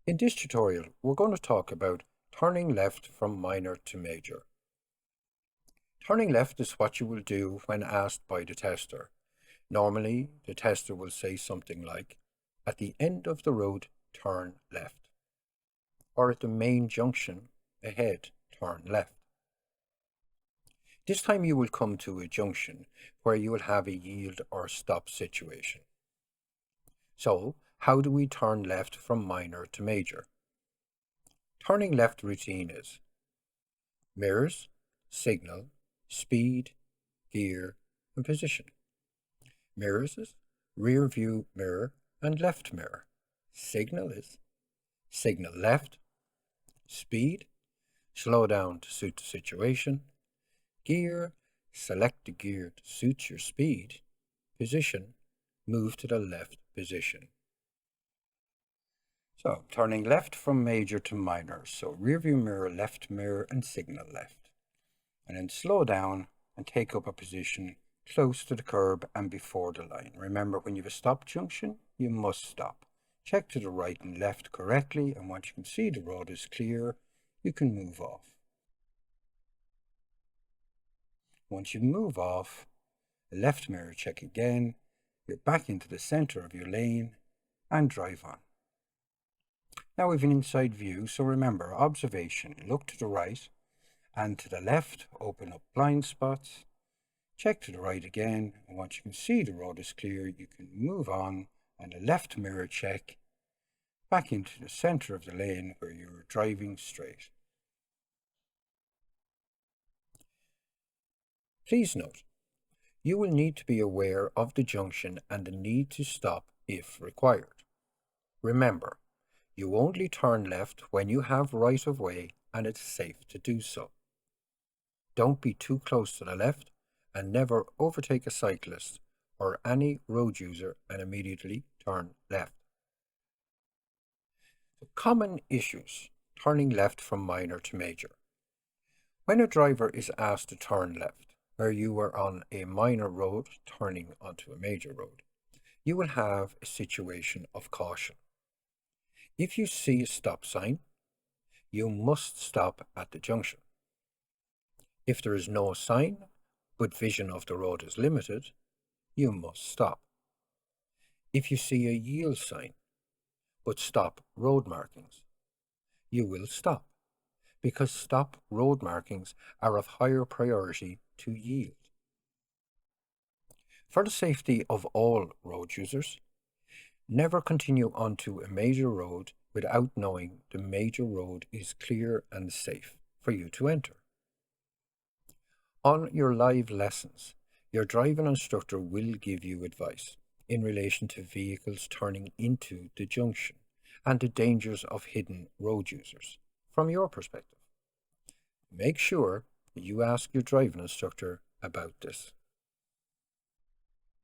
In this tutorial, we're going to talk about turning left from minor to major. Turning left is what you will do when asked by the tester. Normally, the tester will say something like, "At the end of the road, turn left," or "At the main junction ahead, turn left." This time you will come to a junction where you will have a yield or stop situation. So, how do we turn left from minor to major? Turning left routine is mirrors, signal, speed, gear, and position. Mirrors is rear view mirror and left mirror. Signal is signal left. Speed, slow down to suit the situation. Gear, select the gear to suit your speed. Position, move to the left position. So, turning left from major to minor. So, rear view mirror, left mirror, and signal left. And then slow down and take up a position close to the curb and before the line. Remember, when you have a stop junction, you must stop. Check to the right and left correctly, and once you can see the road is clear, you can move off. Once you move off, left mirror check again, you're back into the center of your lane, and drive on. Now we have an inside view, so remember, observation, look to the right and to the left, open up blind spots, check to the right again, and once you can see the road is clear, you can move on, and a left mirror check, back into the center of the lane where you're driving straight. Please note, you will need to be aware of the junction and the need to stop if required. Remember, you only turn left when you have right of way and it's safe to do so. Don't be too close to the left and never overtake a cyclist or any road user and immediately turn left. Common issues turning left from minor to major. When a driver is asked to turn left, where you are on a minor road turning onto a major road, you will have a situation of caution. If you see a stop sign, you must stop at the junction. If there is no sign, but vision of the road is limited, you must stop. If you see a yield sign, but stop road markings, you will stop, because stop road markings are of higher priority to yield. For the safety of all road users, never continue onto a major road without knowing the major road is clear and safe for you to enter. On your live lessons, your driving instructor will give you advice in relation to vehicles turning into the junction and the dangers of hidden road users from your perspective. Make sure you ask your driving instructor about this.